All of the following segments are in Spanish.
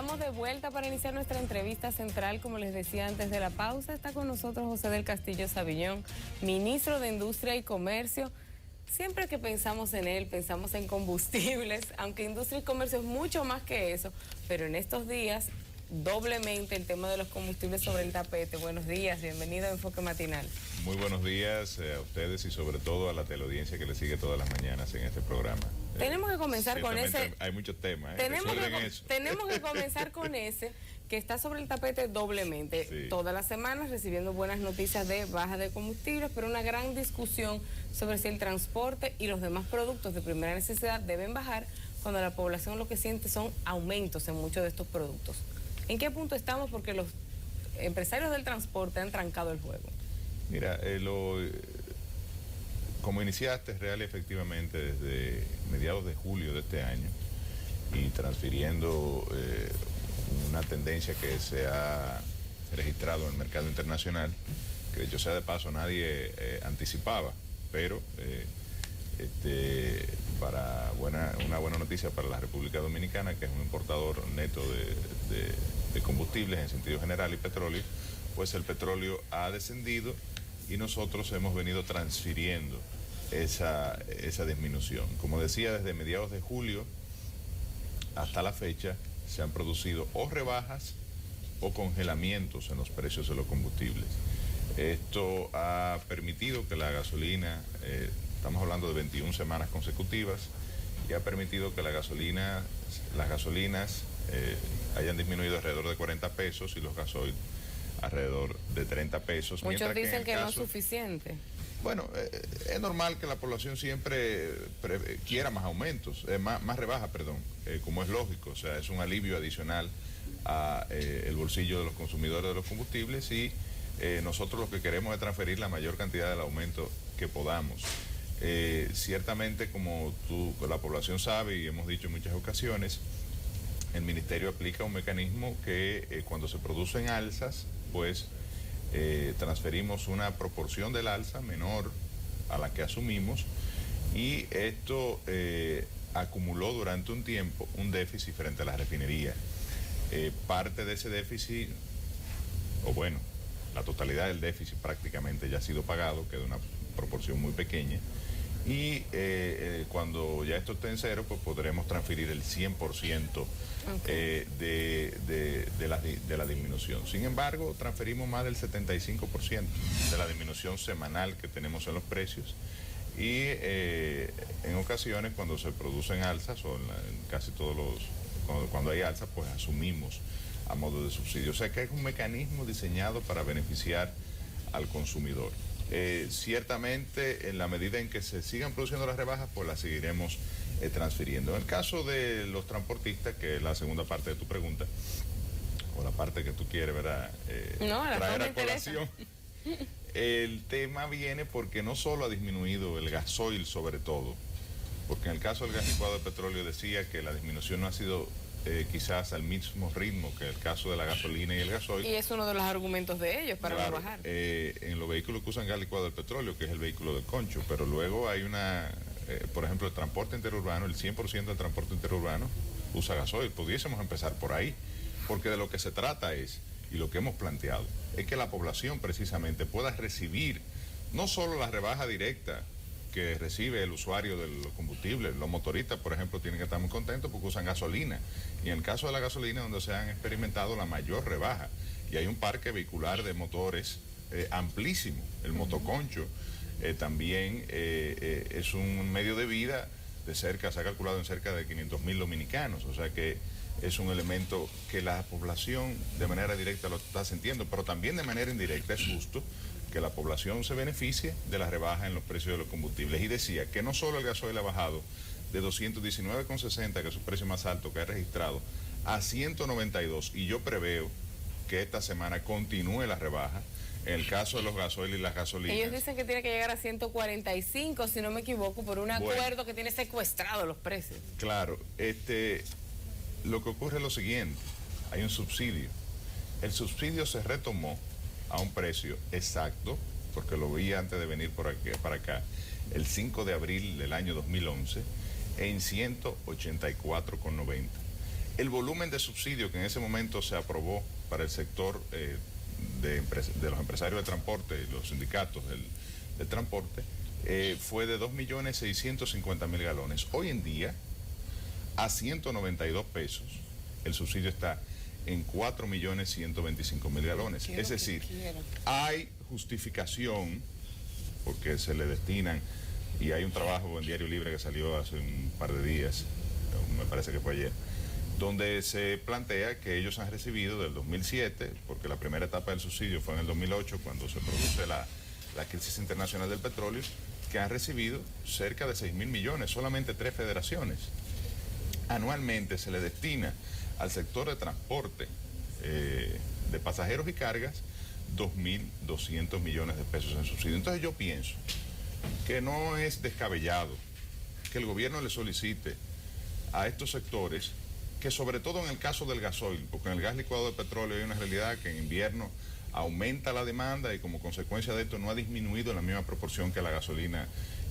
Estamos de vuelta para iniciar nuestra entrevista central. Como les decía antes de la pausa, está con nosotros José del Castillo Savillón, ministro de Industria y Comercio. Siempre que pensamos en él, pensamos en combustibles, aunque industria y comercio es mucho más que eso, pero en estos días, doblemente el tema de los combustibles sobre el tapete. Buenos días, bienvenido a Enfoque Matinal. Muy buenos días a ustedes y sobre todo a la teleaudiencia que le sigue todas las mañanas en este programa. Tenemos que comenzar con ese... Hay muchos temas. Tenemos que comenzar con ese que está sobre el tapete doblemente. Sí. Todas las semanas recibiendo buenas noticias de baja de combustibles, pero una gran discusión sobre si el transporte y los demás productos de primera necesidad deben bajar cuando la población lo que siente son aumentos en muchos de estos productos. ¿En qué punto estamos? Porque los empresarios del transporte han trancado el juego. Mira, como iniciaste real y efectivamente desde mediados de julio de este año y transfiriendo una tendencia que se ha registrado en el mercado internacional, que dicho sea de paso nadie anticipaba, pero para una buena noticia para la República Dominicana, que es un importador neto de combustibles en sentido general y petróleo, pues el petróleo ha descendido y nosotros hemos venido transfiriendo esa disminución. Como decía, desde mediados de julio hasta la fecha se han producido o rebajas o congelamientos en los precios de los combustibles. Esto ha permitido que la gasolina, estamos hablando de 21 semanas consecutivas, y ha permitido que las gasolinas hayan disminuido alrededor de 40 pesos y los gasoil alrededor de 30 pesos. Muchos dicen que no es suficiente. Bueno, es normal que la población siempre quiera más aumentos, más rebajas, como es lógico. O sea, es un alivio adicional a el bolsillo de los consumidores de los combustibles y nosotros lo que queremos es transferir la mayor cantidad del aumento que podamos. Ciertamente, como la población sabe y hemos dicho en muchas ocasiones, el Ministerio aplica un mecanismo que cuando se producen alzas, pues transferimos una proporción del alza menor a la que asumimos, y esto acumuló durante un tiempo un déficit frente a la refinería. Parte de ese déficit, o bueno, la totalidad del déficit prácticamente ya ha sido pagado, queda una proporción muy pequeña, y cuando ya esto esté en cero, pues podremos transferir el 100% de la disminución. Sin embargo, transferimos más del 75% de la disminución semanal que tenemos en los precios, y en ocasiones cuando se producen alzas, o en casi todos cuando hay alzas, pues asumimos a modo de subsidio. O sea que es un mecanismo diseñado para beneficiar al consumidor. Ciertamente, en la medida en que se sigan produciendo las rebajas, pues las seguiremos transfiriendo. En el caso de los transportistas, que es la segunda parte de tu pregunta, o la parte que tú quieres, ¿verdad? Traer a colación. El tema viene porque no solo ha disminuido el gasoil, sobre todo, porque en el caso del gas licuado de petróleo decía que la disminución no ha sido quizás al mismo ritmo que el caso de la gasolina y el gasoil. Y es uno de los argumentos de ellos para no bajar. En los vehículos que usan gas licuado del petróleo, que es el vehículo del concho, pero luego hay por ejemplo, el transporte interurbano, el 100% del transporte interurbano usa gasoil. Pudiésemos empezar por ahí, porque de lo que se trata es, y lo que hemos planteado, es que la población precisamente pueda recibir no solo la rebaja directa que recibe el usuario de los combustibles. Los motoristas, por ejemplo, tienen que estar muy contentos porque usan gasolina. Y en el caso de la gasolina, donde se han experimentado la mayor rebaja. Y hay un parque vehicular de motores amplísimo. El motoconcho también es un medio de vida se ha calculado en cerca de 500,000 dominicanos. O sea que es un elemento que la población de manera directa lo está sintiendo, pero también de manera indirecta es justo que la población se beneficie de la rebaja en los precios de los combustibles. Y decía que no solo el gasoil ha bajado de 219,60, que es su precio más alto que ha registrado, a 192, y yo preveo que esta semana continúe la rebaja en el caso de los gasoil y las gasolinas. Ellos dicen que tiene que llegar a 145, si no me equivoco, por un acuerdo que tiene secuestrado los precios. Claro, lo que ocurre es lo siguiente, hay un subsidio. El subsidio se retomó a un precio exacto, porque lo vi antes de venir para acá, el 5 de abril del año 2011, en 184,90. El volumen de subsidio que en ese momento se aprobó para el sector de los empresarios de transporte y los sindicatos del transporte fue de 2.650.000 galones. Hoy en día, a 192 pesos, el subsidio está en 4.125.000 galones. Es decir, hay justificación porque se le destinan, y hay un trabajo en Diario Libre que salió hace un par de días, me parece que fue ayer, donde se plantea que ellos han recibido del 2007, porque la primera etapa del subsidio fue en el 2008, cuando se produce la crisis internacional del petróleo, que han recibido cerca de 6.000 millones, solamente 3 federaciones. Anualmente se le destina al sector de transporte de pasajeros y cargas 2.200 millones de pesos en subsidio. Entonces yo pienso que no es descabellado que el gobierno le solicite a estos sectores, que sobre todo en el caso del gasoil, porque en el gas licuado de petróleo hay una realidad que en invierno aumenta la demanda y como consecuencia de esto no ha disminuido en la misma proporción que la gasolina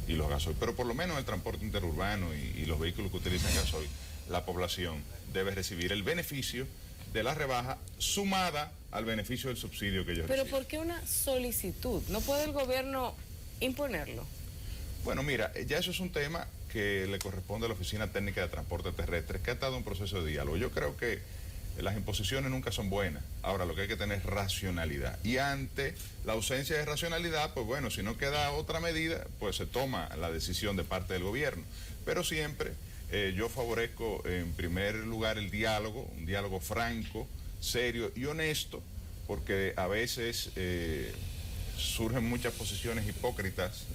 y los gasoil. Pero por lo menos el transporte interurbano y los vehículos que utilizan gasoil, la población debe recibir el beneficio de la rebaja sumada al beneficio del subsidio que ellos reciben. Pero ¿por qué una solicitud? ¿No puede el gobierno imponerlo? Bueno, mira, ya eso es un tema que le corresponde a la Oficina Técnica de Transporte Terrestre, que ha estado en proceso de diálogo. Yo creo que las imposiciones nunca son buenas. Ahora, lo que hay que tener es racionalidad. Y ante la ausencia de racionalidad, pues bueno, si no queda otra medida, pues se toma la decisión de parte del gobierno. Pero siempre yo favorezco en primer lugar el diálogo, un diálogo franco, serio y honesto, porque a veces surgen muchas posiciones hipócritas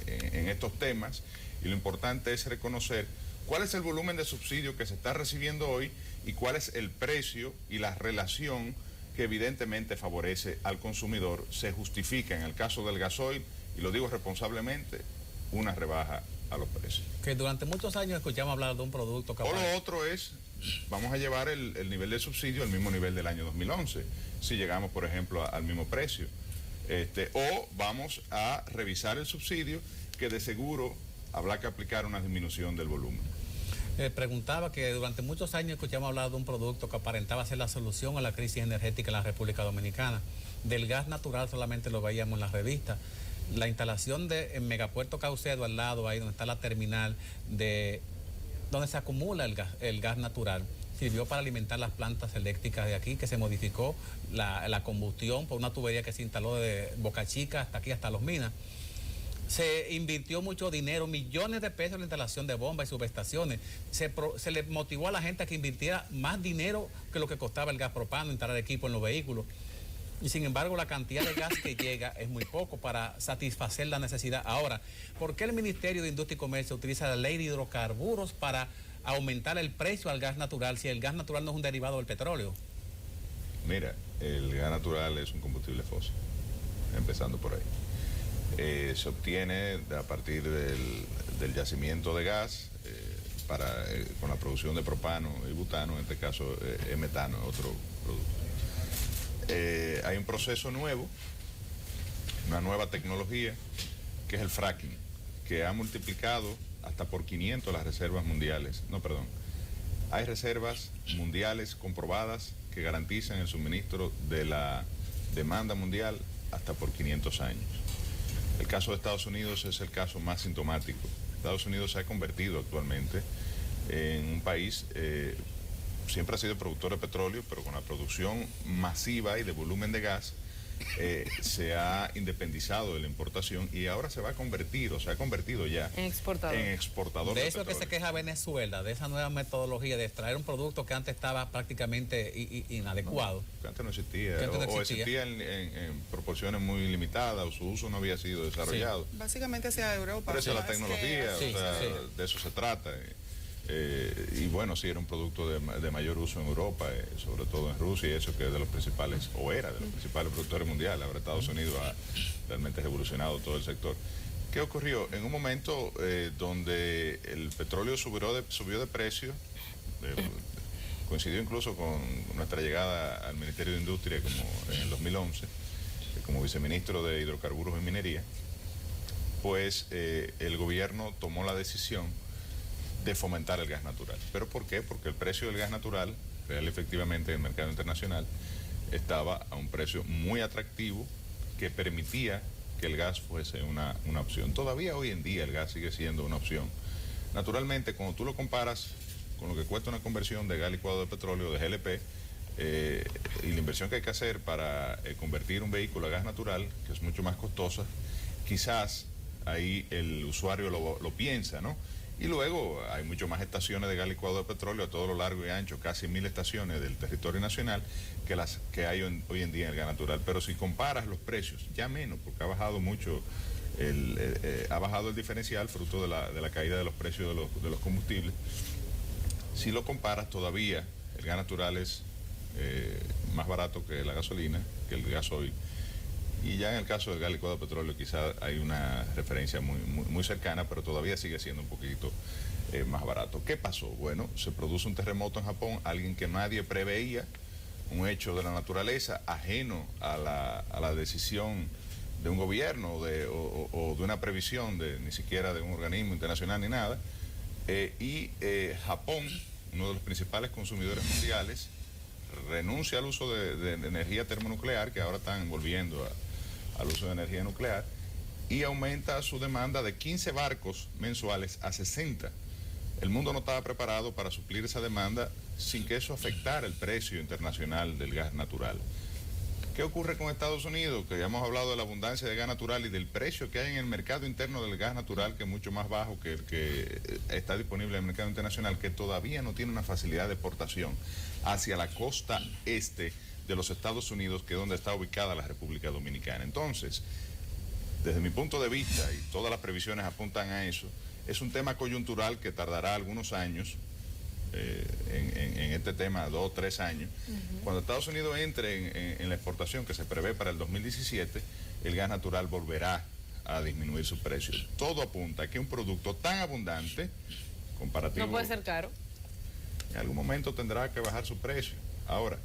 en estos temas, y lo importante es reconocer cuál es el volumen de subsidio que se está recibiendo hoy y cuál es el precio y la relación que evidentemente favorece al consumidor. Se justifica en el caso del gasoil, y lo digo responsablemente, una rebaja a los precios. Que durante muchos años escuchamos hablar de un producto capaz. O lo otro es, vamos a llevar el nivel de subsidio al mismo nivel del año 2011, si llegamos, por ejemplo, al mismo precio. O vamos a revisar el subsidio, que de seguro habrá que aplicar una disminución del volumen. Preguntaba que durante muchos años escuchamos hablar de un producto que aparentaba ser la solución a la crisis energética en la República Dominicana. Del gas natural solamente lo veíamos en las revistas. La instalación en Megapuerto Caucedo, al lado, ahí donde está la terminal, donde se acumula el gas natural, sirvió para alimentar las plantas eléctricas de aquí, que se modificó la combustión por una tubería que se instaló de Boca Chica hasta aquí, hasta Los Minas. Se invirtió mucho dinero, millones de pesos en la instalación de bombas y subestaciones. Se le motivó a la gente a que invirtiera más dinero que lo que costaba el gas propano, instalar equipo en los vehículos. Y sin embargo, la cantidad de gas que llega es muy poco para satisfacer la necesidad. Ahora, ¿por qué el Ministerio de Industria y Comercio utiliza la ley de hidrocarburos para aumentar el precio al gas natural si el gas natural no es un derivado del petróleo? Mira, el gas natural es un combustible fósil, empezando por ahí. Se obtiene a partir del yacimiento de gas con la producción de propano y butano, en este caso es metano, otro producto. Hay un proceso nuevo, una nueva tecnología, que es el fracking, que ha multiplicado hasta por 500 las reservas mundiales. No, perdón. Hay reservas mundiales comprobadas que garantizan el suministro de la demanda mundial hasta por 500 años. El caso de Estados Unidos es el caso más sintomático. Estados Unidos se ha convertido actualmente en un país, siempre ha sido productor de petróleo, pero con la producción masiva y de volumen de gas, se ha independizado de la importación y ahora se va a convertir, o se ha convertido ya en exportador. De eso que se queja Venezuela, de esa nueva metodología de extraer un producto que antes estaba prácticamente inadecuado. No, que antes no existía, o existía en proporciones muy limitadas, o su uso no había sido desarrollado. Sí. Básicamente hacia Europa. Pero esa es la tecnología, de eso se trata. Y bueno, sí, era un producto de mayor uso en Europa, sobre todo en Rusia, y eso que es de los principales, o era de los principales productores mundiales. Ahora Estados Unidos ha realmente revolucionado todo el sector. ¿Qué ocurrió? En un momento donde el petróleo subió de precio, coincidió incluso con nuestra llegada al Ministerio de Industria como en el 2011, como viceministro de Hidrocarburos y Minería, pues el gobierno tomó la decisión de fomentar el gas natural. ¿Pero por qué? Porque el precio del gas natural, real efectivamente en el mercado internacional, estaba a un precio muy atractivo que permitía que el gas fuese una opción. Todavía hoy en día el gas sigue siendo una opción. Naturalmente, cuando tú lo comparas con lo que cuesta una conversión de gas licuado de petróleo, de GLP, y la inversión que hay que hacer para convertir un vehículo a gas natural, que es mucho más costosa, quizás ahí el usuario lo piensa, ¿no? Y luego hay mucho más estaciones de gas licuado de petróleo a todo lo largo y ancho, casi 1000 estaciones del territorio nacional, que las que hay hoy en día en el gas natural. Pero si comparas los precios, ya menos, porque ha bajado mucho, ha bajado el diferencial fruto de la caída de los precios de los combustibles. Si lo comparas, todavía el gas natural es más barato que la gasolina, que el gasoil. Y ya en el caso del gas licuado de petróleo quizás hay una referencia muy cercana, pero todavía sigue siendo un poquito más barato. ¿Qué pasó? Bueno, se produce un terremoto en Japón, alguien que nadie preveía, un hecho de la naturaleza ajeno a la decisión de un gobierno o de una previsión ni siquiera de un organismo internacional ni nada. Japón, uno de los principales consumidores mundiales, renuncia al uso de energía termonuclear, que ahora están volviendo al uso de energía nuclear, y aumenta su demanda de 15 barcos mensuales a 60. El mundo no estaba preparado para suplir esa demanda sin que eso afectara el precio internacional del gas natural. ¿Qué ocurre con Estados Unidos? Que ya hemos hablado de la abundancia de gas natural y del precio que hay en el mercado interno del gas natural, que es mucho más bajo que el que está disponible en el mercado internacional, que todavía no tiene una facilidad de exportación hacia la costa este de los Estados Unidos, que es donde está ubicada la República Dominicana. Entonces, desde mi punto de vista, y todas las previsiones apuntan a eso, es un tema coyuntural que tardará algunos años, en este tema 2 o 3 años. Cuando Estados Unidos entre en la exportación que se prevé para el 2017, el gas natural volverá a disminuir su precio. Todo apunta a que un producto tan abundante, comparativo... No puede ser caro. En algún momento tendrá que bajar su precio. Ahora,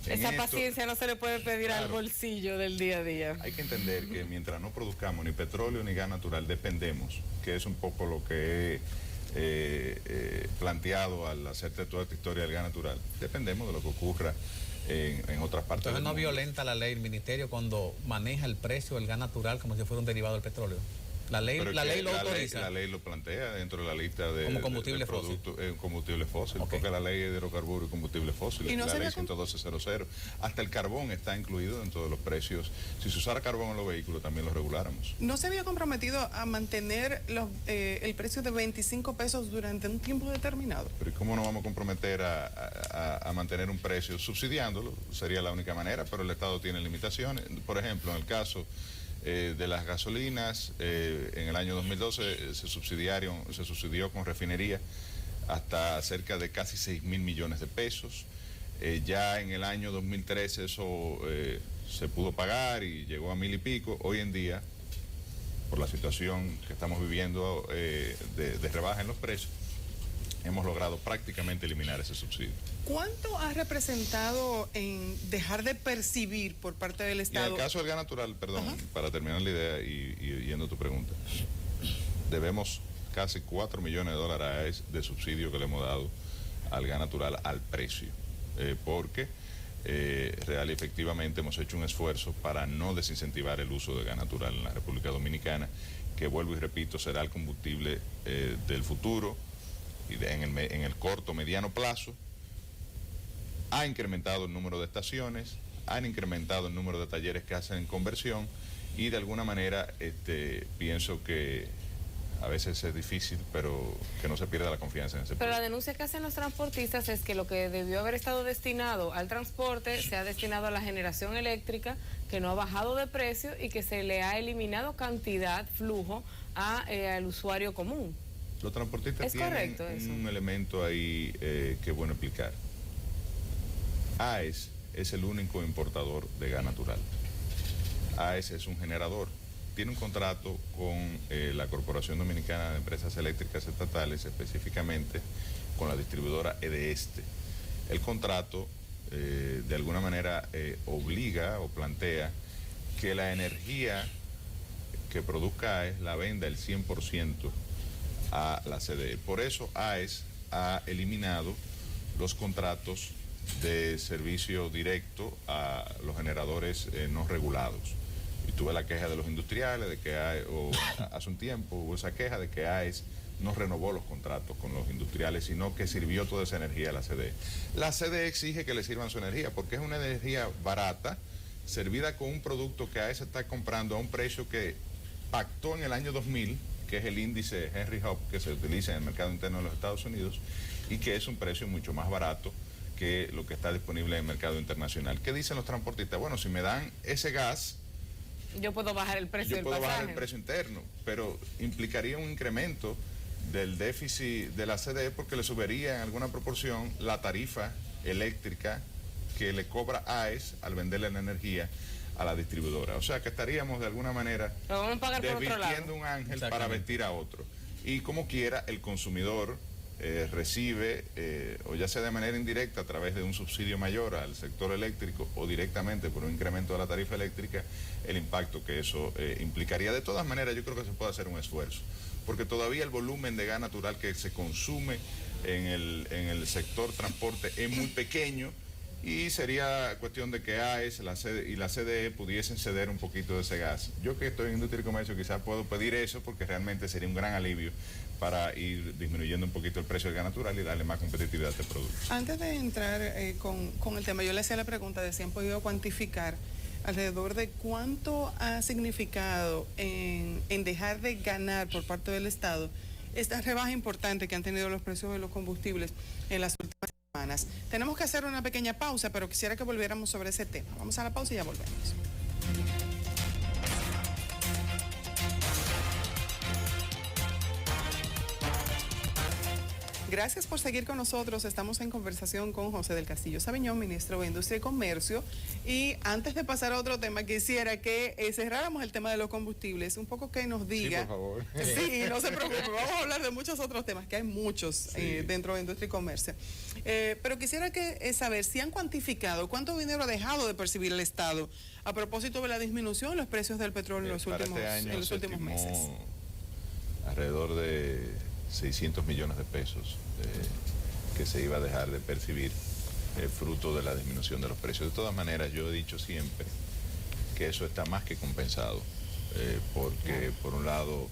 esa paciencia no se le puede pedir, claro, al bolsillo del día a día. Hay que entender que mientras no produzcamos ni petróleo ni gas natural, dependemos, que es un poco lo que he planteado al hacerte toda esta historia del gas natural, dependemos de lo que ocurra en otras partes. Entonces no violenta la ley el ministerio cuando maneja el precio del gas natural como si fuera un derivado del petróleo. La ley lo autoriza. La ley lo plantea dentro de la lista de, como combustible fósil. Combustible fósil, okay. Porque la ley de hidrocarburos y combustible fósil, ¿y no la ley 112.00? Hasta el carbón está incluido dentro de los precios. Si se usara carbón en los vehículos, también lo reguláramos. ¿No se había comprometido a mantener el precio de 25 pesos durante un tiempo determinado? Pero ¿y cómo no vamos a comprometer a mantener un precio? Subsidiándolo, sería la única manera, pero el Estado tiene limitaciones. Por ejemplo, en el caso... de las gasolinas, en el año 2012 se subsidió con refinería hasta cerca de casi 6.000 millones de pesos. Ya en el año 2013 eso se pudo pagar y llegó a 1.000 y pico. Hoy en día, por la situación que estamos viviendo de rebaja en los precios, hemos logrado prácticamente eliminar ese subsidio. ¿Cuánto ha representado en dejar de percibir por parte del Estado? En el caso del gas natural, perdón, para terminar la idea y yendo a tu pregunta, debemos casi 4 millones de dólares de subsidio que le hemos dado al gas natural al precio, porque real y efectivamente hemos hecho un esfuerzo para no desincentivar el uso de gas natural en la República Dominicana, que vuelvo y repito, será el combustible del futuro y en el corto, mediano plazo. Ha incrementado el número de estaciones, han incrementado el número de talleres que hacen conversión y de alguna manera pienso que a veces es difícil, pero que no se pierda la confianza en ese Pero la denuncia que hacen los transportistas es que lo que debió haber estado destinado al transporte se ha destinado a la generación eléctrica, que no ha bajado de precio y que se le ha eliminado cantidad, flujo al usuario común. Los transportistas tienen un elemento ahí que es bueno explicar. AES es el único importador de gas natural. AES es un generador. Tiene un contrato con la Corporación Dominicana de Empresas Eléctricas Estatales, específicamente con la distribuidora EDESTE. El contrato, de alguna manera, obliga o plantea que la energía que produzca AES la venda el 100% a la CDE. Por eso AES ha eliminado los contratos de servicio directo a los generadores no regulados. Y tuve la queja de los industriales de que hace un tiempo hubo esa queja de que AES no renovó los contratos con los industriales, sino que sirvió toda esa energía a la CDE. La CDE exige que le sirvan su energía porque es una energía barata, servida con un producto que AES está comprando a un precio que pactó en el año 2000, que es el índice Henry Hub que se utiliza en el mercado interno de los Estados Unidos y que es un precio mucho más barato que lo que está disponible en el mercado internacional. ¿Qué dicen los transportistas? Bueno, si me dan ese gas, yo puedo bajar el precio del pasaje. Yo puedo bajar el precio interno, pero implicaría un incremento del déficit de la CDE porque le subiría en alguna proporción la tarifa eléctrica que le cobra AES al venderle la energía a la distribuidora. O sea que estaríamos de alguna manera desvistiendo un ángel para vestir a otro. Y como quiera, el consumidor recibe, o ya sea de manera indirecta a través de un subsidio mayor al sector eléctrico o directamente por un incremento de la tarifa eléctrica, el impacto que eso implicaría. De todas maneras, yo creo que se puede hacer un esfuerzo, porque todavía el volumen de gas natural que se consume en el sector transporte es muy pequeño y sería cuestión de que AES y la CDE pudiesen ceder un poquito de ese gas. Yo que estoy en industria y comercio quizás puedo pedir eso porque realmente sería un gran alivio para ir disminuyendo un poquito el precio del gas natural y darle más competitividad a este producto. Antes de entrar con el tema, yo le hacía la pregunta de si han podido cuantificar alrededor de cuánto ha significado en dejar de ganar por parte del Estado esta rebaja importante que han tenido los precios de los combustibles en las últimas semanas. Tenemos que hacer una pequeña pausa, pero quisiera que volviéramos sobre ese tema. Vamos a la pausa y ya volvemos. Gracias por seguir con nosotros. Estamos en conversación con José del Castillo Sabiñón, ministro de Industria y Comercio. Y antes de pasar a otro tema, quisiera que cerráramos el tema de los combustibles. Un poco que nos diga. Sí, por favor. Sí, no se preocupe. Vamos a hablar de muchos otros temas, que hay muchos dentro de Industria y Comercio. Pero quisiera saber si han cuantificado cuánto dinero ha dejado de percibir el Estado a propósito de la disminución en los precios del petróleo en los últimos meses. Alrededor de 600 millones de pesos que se iba a dejar de percibir fruto de la disminución de los precios. De todas maneras, yo he dicho siempre que eso está más que compensado, porque por un lado,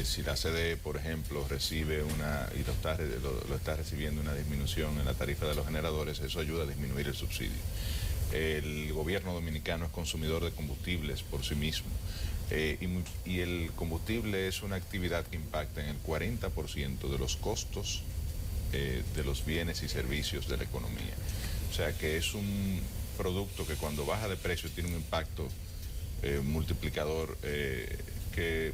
si la CDE, por ejemplo, recibe lo está recibiendo una disminución en la tarifa de los generadores, eso ayuda a disminuir el subsidio. El gobierno dominicano es consumidor de combustibles por sí mismo. Y el combustible es una actividad que impacta en el 40% de los costos de los bienes y servicios de la economía. O sea que es un producto que cuando baja de precio tiene un impacto multiplicador que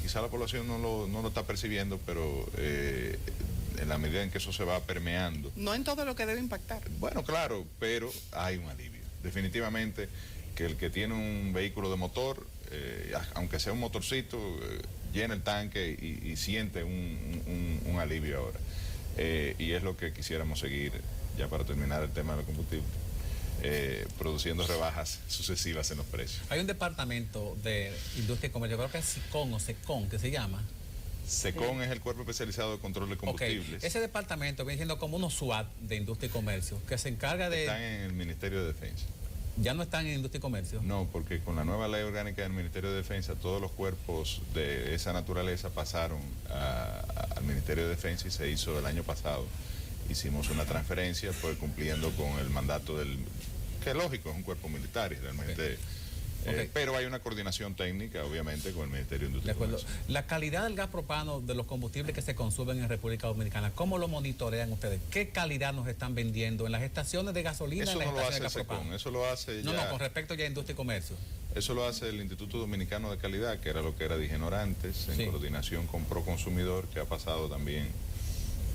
quizá la población no lo está percibiendo, pero en la medida en que eso se va permeando. No en todo lo que debe impactar. Bueno, claro, pero hay un alivio. Definitivamente que el que tiene un vehículo de motor, aunque sea un motorcito, llena el tanque y siente un alivio ahora. Y es lo que quisiéramos seguir, ya para terminar el tema del combustible, produciendo rebajas sucesivas en los precios. Hay un departamento de Industria y Comercio, creo que es SICON o SECON, que se llama. SECON es el Cuerpo Especializado de Control de Combustibles. Ese departamento viene siendo como unos SWAT de Industria y Comercio, que se encarga de... Están en el Ministerio de Defensa. ¿Ya no están en Industria y Comercio? No, porque con la nueva ley orgánica del Ministerio de Defensa, todos los cuerpos de esa naturaleza pasaron al Ministerio de Defensa y se hizo el año pasado. Hicimos una transferencia, pues cumpliendo con el mandato que lógico, es un cuerpo militar y realmente... Pero hay una coordinación técnica, obviamente, con el Ministerio de Industria. De acuerdo. La calidad del gas propano de los combustibles que se consumen en República Dominicana, ¿cómo lo monitorean ustedes? ¿Qué calidad nos están vendiendo en las estaciones de gasolina? Eso en las no lo hace estaciones de gas SECON, propano? eso lo hace ya... No, con respecto ya a Industria y Comercio. Eso lo hace el Instituto Dominicano de Calidad, que era lo que era Digenor antes, en coordinación con Proconsumidor, que ha pasado también,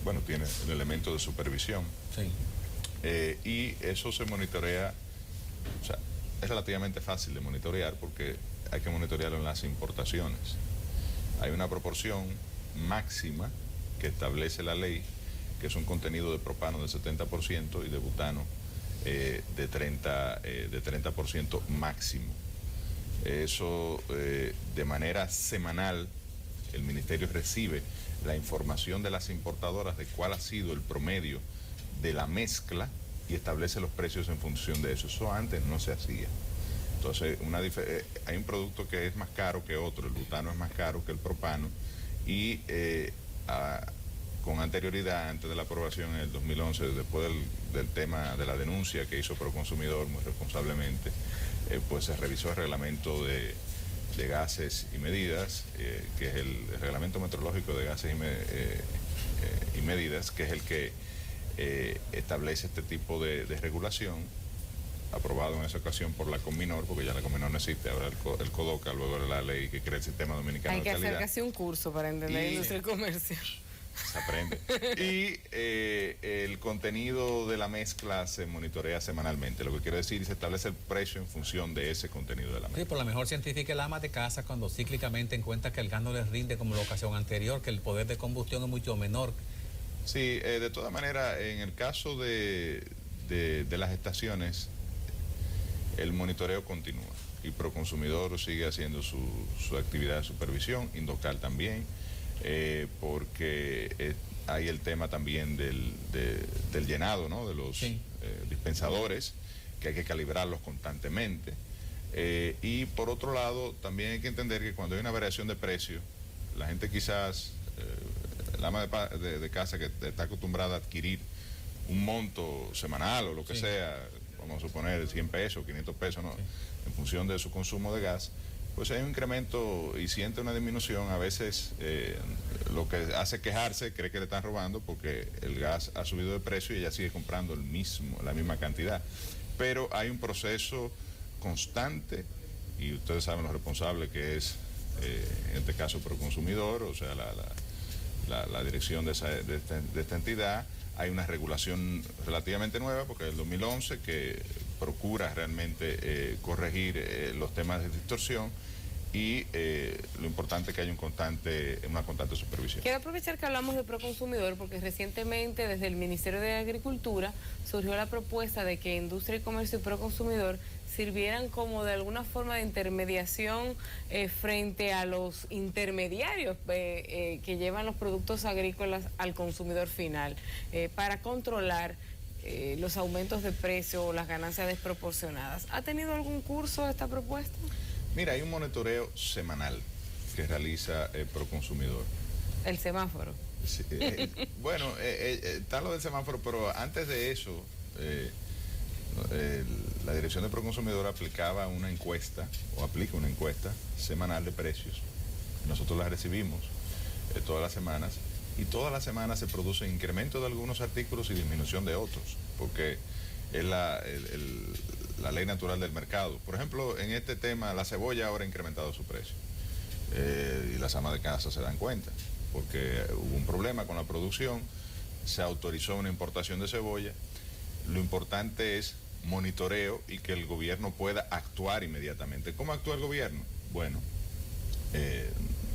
bueno, tiene el elemento de supervisión. Sí. Y eso se monitorea, o sea, es relativamente fácil de monitorear porque hay que monitorearlo en las importaciones. Hay una proporción máxima que establece la ley, que es un contenido de propano del 70% y de butano de 30% máximo. Eso de manera semanal el ministerio recibe la información de las importadoras de cuál ha sido el promedio de la mezcla y establece los precios en función de eso. Eso antes no se hacía. Entonces, hay un producto que es más caro que otro, el butano es más caro que el propano, y con anterioridad, antes de la aprobación en el 2011, después del tema de la denuncia que hizo Proconsumidor muy responsablemente, pues se revisó el reglamento de gases y medidas, que es el reglamento metrológico de gases y medidas, que es el que establece este tipo de regulación, aprobado en esa ocasión por la Conminor, porque ya la Conminor no existe, ahora el CODOCA, luego de la ley que crea el Sistema Dominicano de Calidad. Hay que hacer casi un curso para entender industria y comercio. Se aprende. Y el contenido de la mezcla se monitorea semanalmente, lo que quiere decir, se establece el precio en función de ese contenido de la mezcla. Sí, por la mejor científica el ama de casa, cuando cíclicamente encuentra que el gas no les rinde como la ocasión anterior, que el poder de combustión es mucho menor. Sí, de todas maneras, en el caso de las estaciones, el monitoreo continúa y Proconsumidor sigue haciendo su actividad de supervisión, Indocal también, porque hay el tema también del llenado, ¿no?, de los dispensadores, que hay que calibrarlos constantemente. Y por otro lado, también hay que entender que cuando hay una variación de precio, la gente quizás, el ama de casa que está acostumbrada a adquirir un monto semanal o lo que sea, vamos a suponer 100 pesos, 500 pesos, ¿no?, en función de su consumo de gas, pues hay un incremento y siente una disminución. A veces lo que hace quejarse, cree que le están robando porque el gas ha subido de precio y ella sigue comprando la misma cantidad. Pero hay un proceso constante, y ustedes saben lo responsable que es, en este caso, Proconsumidor, o sea, la dirección de esta entidad. Hay una regulación relativamente nueva, porque es el 2011, que procura realmente corregir los temas de distorsión, y lo importante es que haya una constante supervisión. Quiero aprovechar que hablamos de Proconsumidor, porque recientemente desde el Ministerio de Agricultura surgió la propuesta de que Industria y Comercio y Proconsumidor sirvieran como de alguna forma de intermediación frente a los intermediarios que llevan los productos agrícolas al consumidor final, para controlar los aumentos de precio o las ganancias desproporcionadas. ¿Ha tenido algún curso esta propuesta? Mira, hay un monitoreo semanal que realiza Proconsumidor. ¿El semáforo? Sí, bueno, está lo del semáforo, pero antes de eso, la Dirección de Proconsumidor aplicaba una encuesta, o aplica una encuesta semanal de precios. Nosotros la recibimos todas las semanas, y todas las semanas se produce incremento de algunos artículos y disminución de otros, porque es la ley natural del mercado. Por ejemplo, en este tema, la cebolla ahora ha incrementado su precio, y las amas de casa se dan cuenta, porque hubo un problema con la producción, se autorizó una importación de cebolla. Lo importante es monitoreo y que el gobierno pueda actuar inmediatamente. ¿Cómo actúa el gobierno? Bueno,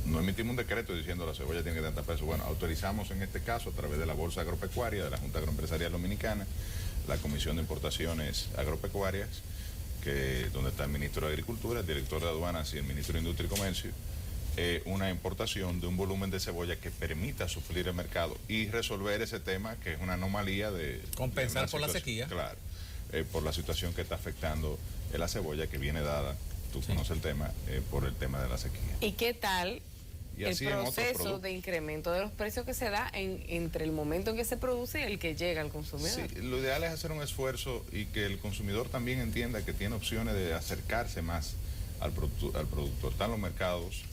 no emitimos un decreto diciendo la cebolla tiene que tantos pesos. Bueno, autorizamos en este caso, a través de la Bolsa Agropecuaria, de la Junta Agroempresarial Dominicana, la Comisión de Importaciones Agropecuarias, donde está el Ministro de Agricultura, el Director de Aduanas y el Ministro de Industria y Comercio, una importación de un volumen de cebolla que permita suplir el mercado y resolver ese tema, que es una anomalía de... Compensar por la sequía. Claro, por la situación que está afectando la cebolla, que viene dada, tú conoces el tema, por el tema de la sequía. ¿Y qué tal y el proceso de incremento de los precios que se da entre el momento en que se produce y el que llega al consumidor? Sí, lo ideal es hacer un esfuerzo y que el consumidor también entienda que tiene opciones de acercarse más al productor. Están los mercados,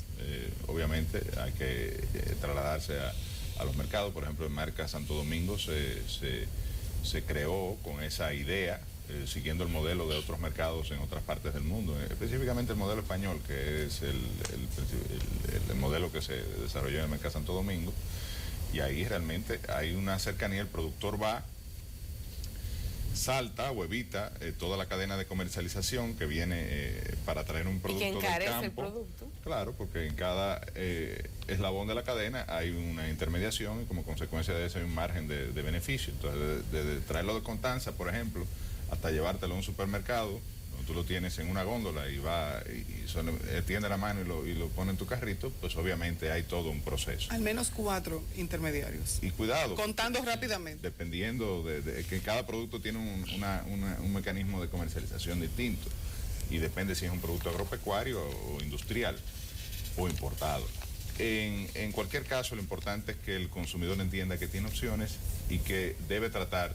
obviamente hay que trasladarse a los mercados. Por ejemplo, en Marca Santo Domingo se creó con esa idea, siguiendo el modelo de otros mercados en otras partes del mundo, específicamente el modelo español, que es el modelo que se desarrolló en el Mercado Santo Domingo, y ahí realmente hay una cercanía. El productor va, salta o evita toda la cadena de comercialización que viene para traer un producto del campo. Y que encarece el producto. Claro, porque en cada eslabón de la cadena hay una intermediación, y como consecuencia de eso hay un margen de beneficio. Entonces, desde traerlo de Constanza, por ejemplo, hasta llevártelo a un supermercado, tú lo tienes en una góndola y va y extiende la mano y lo pone en tu carrito, pues obviamente hay todo un proceso. Al menos 4 intermediarios. Y cuidado. Contando rápidamente. Dependiendo de que cada producto tiene un mecanismo de comercialización distinto. Y depende si es un producto agropecuario o industrial o importado. En cualquier caso, lo importante es que el consumidor entienda que tiene opciones y que debe tratar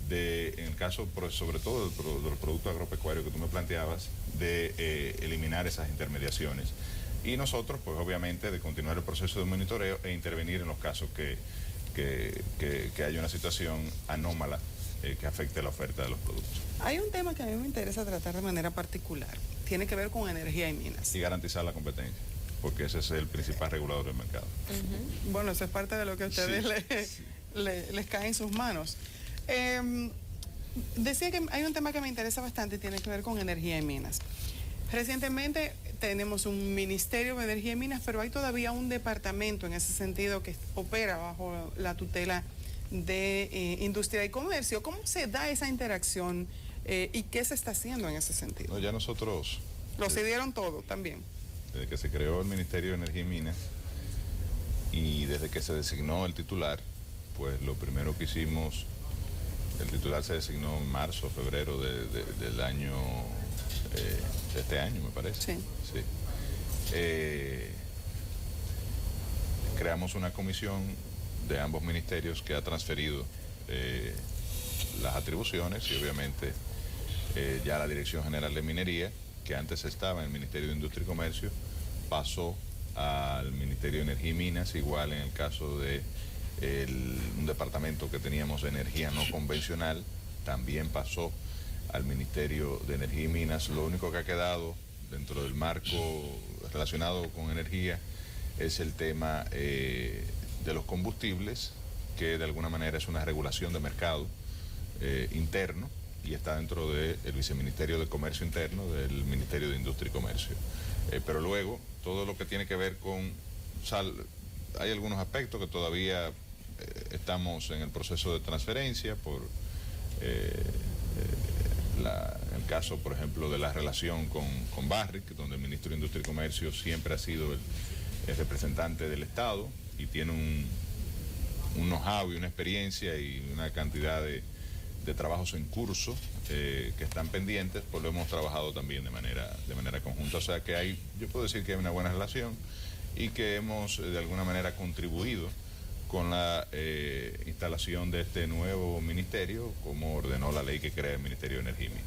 en el caso, sobre todo del producto agropecuario que tú me planteabas, de eliminar esas intermediaciones. Y nosotros, pues obviamente, de continuar el proceso de monitoreo e intervenir en los casos que haya una situación anómala que afecte la oferta de los productos. Hay un tema que a mí me interesa tratar de manera particular. Tiene que ver con energía y minas. Y garantizar la competencia, porque ese es el principal regulador del mercado. Bueno, eso es parte de lo que a ustedes les cae en sus manos. Decía que hay un tema que me interesa bastante y tiene que ver con energía y minas. Recientemente tenemos un Ministerio de Energía y Minas, pero hay todavía un departamento en ese sentido que opera bajo la tutela de Industria y Comercio. ¿Cómo se da esa interacción y qué se está haciendo en ese sentido? No, ya nosotros... Lo cedieron todo también. Desde que se creó el Ministerio de Energía y Minas y desde que se designó el titular, pues lo primero que hicimos... El titular se designó en marzo, febrero del año, de este año, me parece. Sí. Creamos una comisión de ambos ministerios que ha transferido las atribuciones y obviamente ya la Dirección General de Minería, que antes estaba en el Ministerio de Industria y Comercio, pasó al Ministerio de Energía y Minas, igual en el caso de un departamento que teníamos de energía no convencional, también pasó al Ministerio de Energía y Minas. Lo único que ha quedado dentro del marco relacionado con energía es el tema de los combustibles, que de alguna manera es una regulación de mercado interno y está dentro del Viceministerio de Comercio Interno del Ministerio de Industria y Comercio. Pero luego, todo lo que tiene que ver con... hay algunos aspectos que todavía estamos en el proceso de transferencia por el caso, por ejemplo, de la relación con Barrick, donde el Ministro de Industria y Comercio siempre ha sido el representante del Estado y tiene un know-how y una experiencia y una cantidad de trabajos en curso que están pendientes, pues lo hemos trabajado también de manera conjunta. O sea que yo puedo decir que hay una buena relación y que hemos de alguna manera contribuido con la instalación de este nuevo ministerio, como ordenó la ley que crea el Ministerio de Energía y Minas.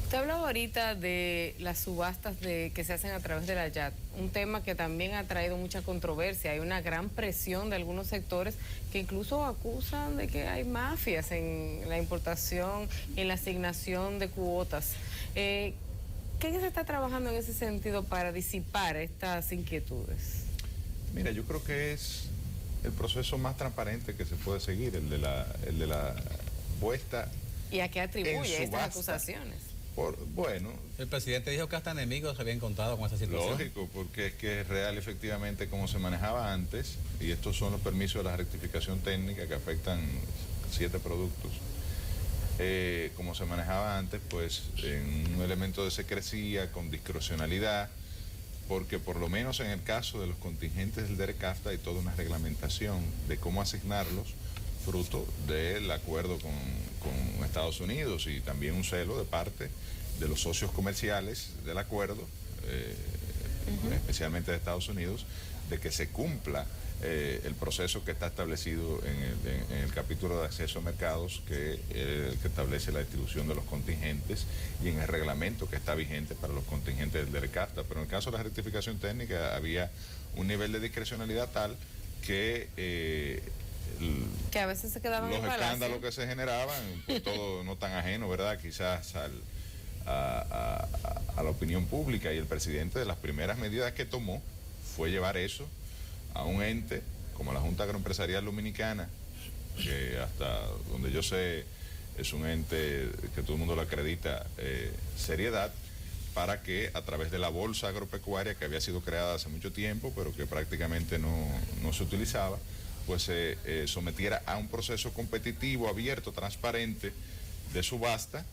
Usted hablaba ahorita de las subastas que se hacen a través de la YAT, un tema que también ha traído mucha controversia. Hay una gran presión de algunos sectores que incluso acusan de que hay mafias en la importación y en la asignación de cuotas. ¿Qué se está trabajando en ese sentido para disipar estas inquietudes? Mira, yo creo que es el proceso más transparente que se puede seguir, el de la puesta. ¿Y a qué atribuye estas acusaciones? Bueno, el presidente dijo que hasta enemigos se habían encontrado con esa situación. Lógico, porque es que es real efectivamente como se manejaba antes, y estos son los permisos de la rectificación técnica que afectan 7 productos. Como se manejaba antes, pues en un elemento de secrecía, con discrecionalidad, porque por lo menos en el caso de los contingentes del DERECAFTA hay toda una reglamentación de cómo asignarlos, fruto del acuerdo con Estados Unidos y también un celo de parte de los socios comerciales del acuerdo, especialmente de Estados Unidos, de que se cumpla el proceso que está establecido en el capítulo de acceso a mercados, que establece la distribución de los contingentes, y en el reglamento que está vigente para los contingentes del DERECAFTA. Pero en el caso de la rectificación técnica había un nivel de discrecionalidad tal que a veces se quedaban los escándalos que se generaban, pues todo no tan ajeno, ¿verdad? Quizás a la opinión pública, y el presidente de las primeras medidas que tomó fue llevar eso a un ente como la Junta Agroempresarial Dominicana, que hasta donde yo sé es un ente que todo el mundo le acredita seriedad, para que a través de la bolsa agropecuaria, que había sido creada hace mucho tiempo, pero que prácticamente no se utilizaba, pues se sometiera a un proceso competitivo, abierto, transparente, de subasta,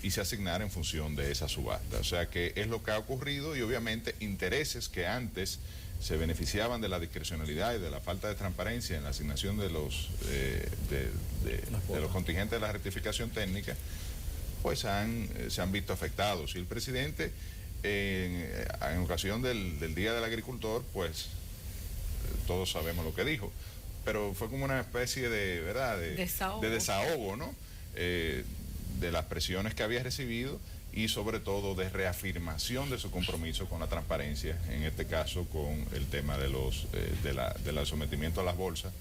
y se asignara en función de esa subasta. O sea que es lo que ha ocurrido y obviamente intereses que antes se beneficiaban de la discrecionalidad y de la falta de transparencia en la asignación de los contingentes de la rectificación técnica, pues se han visto afectados. Y el presidente, en ocasión del Día del Agricultor, pues todos sabemos lo que dijo, pero fue como una especie de, ¿verdad?, de desahogo, ¿no? De las presiones que había recibido y sobre todo de reafirmación de su compromiso con la transparencia, en este caso con el tema de del sometimiento a la bolsa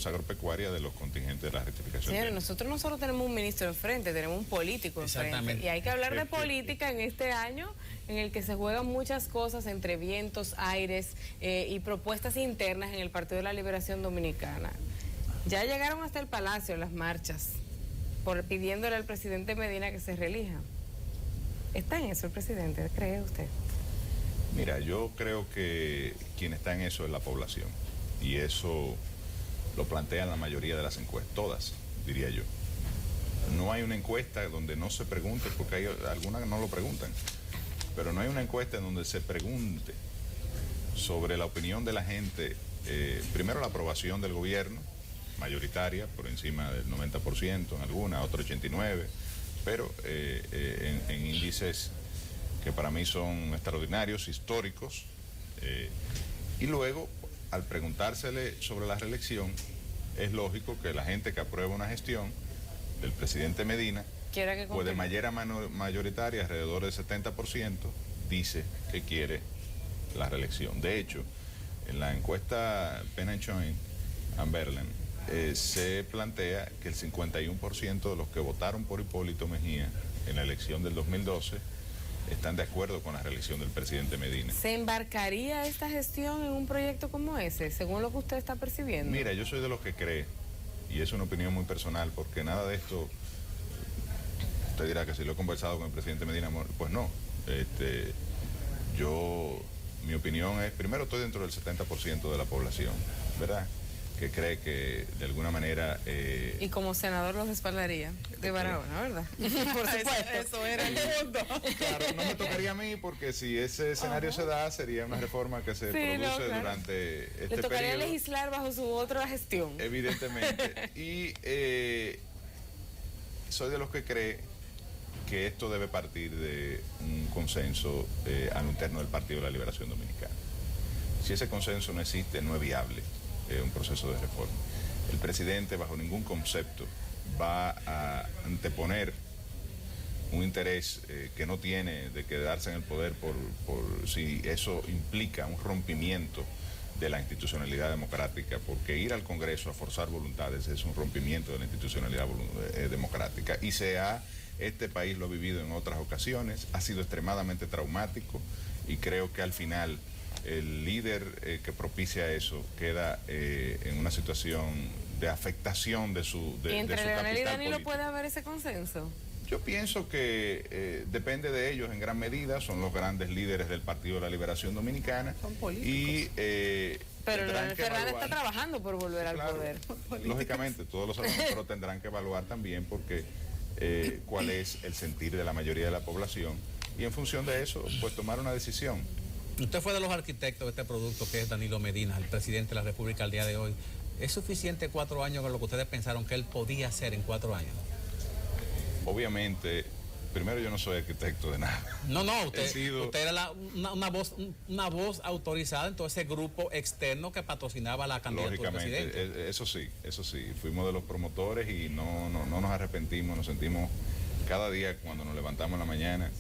agropecuaria de los contingentes de la rectificación. Señores, nosotros no solo tenemos un ministro enfrente, tenemos un político enfrente. Y hay que hablar de política en este año en el que se juegan muchas cosas entre vientos, aires y propuestas internas en el Partido de la Liberación Dominicana. Ya llegaron hasta el Palacio las marchas pidiéndole al presidente Medina que se reelija. ¿Está en eso el presidente, cree usted? Mira, yo creo que quien está en eso es la población. Y eso lo plantean la mayoría de las encuestas, todas, diría yo. No hay una encuesta donde no se pregunte, porque hay algunas que no lo preguntan, pero no hay una encuesta en donde se pregunte sobre la opinión de la gente, primero la aprobación del gobierno, mayoritaria, por encima del 90% en alguna, otro 89%, pero en índices que para mí son extraordinarios, históricos, y luego, al preguntársele sobre la reelección, es lógico que la gente que aprueba una gestión del presidente Medina, pues de manera mayoritaria, alrededor del 70%, dice que quiere la reelección. De hecho, en la encuesta Penn&Choin, Amberlen, se plantea que el 51% de los que votaron por Hipólito Mejía en la elección del 2012 están de acuerdo con la reelección del presidente Medina. ¿Se embarcaría esta gestión en un proyecto como ese, según lo que usted está percibiendo? Mira, yo soy de los que cree, y es una opinión muy personal, porque nada de esto, usted dirá que si lo he conversado con el presidente Medina, pues no. Mi opinión es, primero estoy dentro del 70% de la población, ¿verdad?, que cree que de alguna manera... y como senador lo respaldaría de Barahona, ¿verdad? Por supuesto. Eso era el punto. Claro, no me tocaría a mí porque si ese escenario se da, sería una reforma que se produce durante este periodo. Le tocaría legislar bajo su otra gestión. Evidentemente. Y soy de los que cree que esto debe partir de un consenso al interno del Partido de la Liberación Dominicana. Si ese consenso no existe, no es viable un proceso de reforma. El presidente bajo ningún concepto va a anteponer un interés que no tiene de quedarse en el poder por si eso implica un rompimiento de la institucionalidad democrática, porque ir al Congreso a forzar voluntades es un rompimiento de la institucionalidad democrática, y este país lo ha vivido en otras ocasiones, ha sido extremadamente traumático, y creo que al final el líder que propicia eso queda en una situación de afectación de su capital. ¿Y entre Leonel y Danilo político. puede haber ese consenso? Yo pienso que depende de ellos en gran medida, son los grandes líderes del Partido de la Liberación Dominicana. Son políticos. Y, pero Leonel Fernández está trabajando por volver al poder. Lógicamente, todos lo sabemos, pero tendrán que evaluar también porque cuál es el sentir de la mayoría de la población y en función de eso, pues tomar una decisión. Usted fue de los arquitectos de este producto que es Danilo Medina, el presidente de la República al día de hoy. ¿Es suficiente 4 años con lo que ustedes pensaron que él podía hacer en 4 años? Obviamente, primero yo no soy arquitecto de nada. No, usted era una voz autorizada en todo ese grupo externo que patrocinaba la candidatura del presidente. Eso sí, fuimos de los promotores y no nos arrepentimos, nos sentimos cada día cuando nos levantamos en la mañana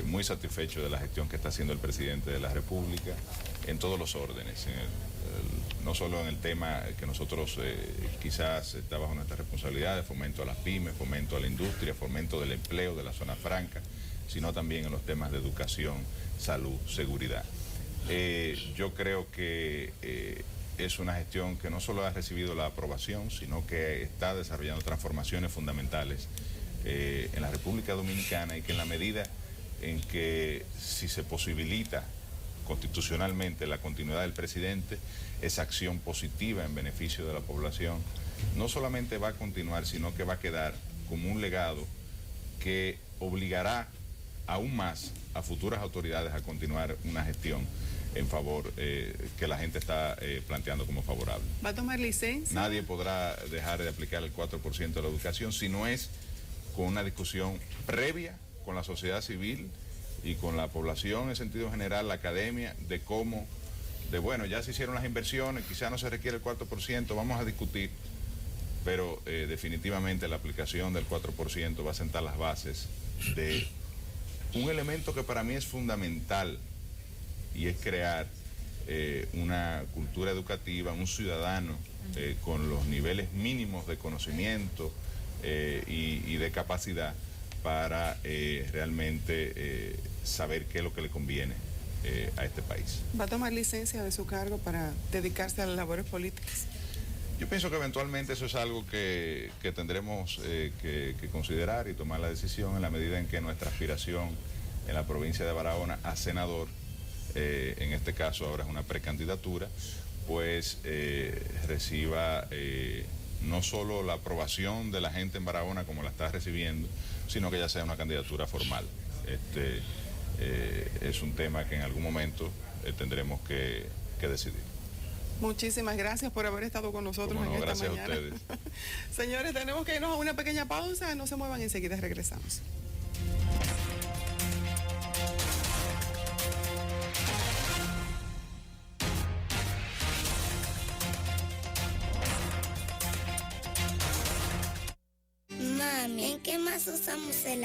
muy satisfechos de la gestión que está haciendo el presidente de la República en todos los órdenes, no solo en el tema que nosotros quizás está bajo nuestra responsabilidad de fomento a las pymes, fomento a la industria, fomento del empleo de la zona franca, sino también en los temas de educación, salud, seguridad. Yo creo que es una gestión que no solo ha recibido la aprobación, sino que está desarrollando transformaciones fundamentales en la República Dominicana, y que en la medida en que si se posibilita constitucionalmente la continuidad del presidente, esa acción positiva en beneficio de la población no solamente va a continuar, sino que va a quedar como un legado que obligará aún más a futuras autoridades a continuar una gestión en favor que la gente está planteando como favorable. ¿Va a tomar licencia? Nadie podrá dejar de aplicar el 4% de la educación si no es con una discusión previa con la sociedad civil y con la población en sentido general, la academia, de cómo, bueno, ya se hicieron las inversiones, quizá no se requiere el 4%, vamos a discutir, pero definitivamente la aplicación del 4% va a sentar las bases de un elemento que para mí es fundamental, y es crear una cultura educativa, un ciudadano con los niveles mínimos de conocimiento y de capacidad para realmente saber qué es lo que le conviene a este país. ¿Va a tomar licencia de su cargo para dedicarse a las labores políticas? Yo pienso que eventualmente eso es algo que tendremos que considerar y tomar la decisión en la medida en que nuestra aspiración en la provincia de Barahona a senador, en este caso ahora es una precandidatura, pues reciba no solo la aprobación de la gente en Barahona como la está recibiendo, sino que ya sea una candidatura formal. Es un tema que en algún momento tendremos que decidir. Muchísimas gracias por haber estado con nosotros en esta mañana. Gracias a ustedes. Señores, tenemos que irnos a una pequeña pausa, no se muevan, enseguida regresamos. Mami, ¿en qué más usamos el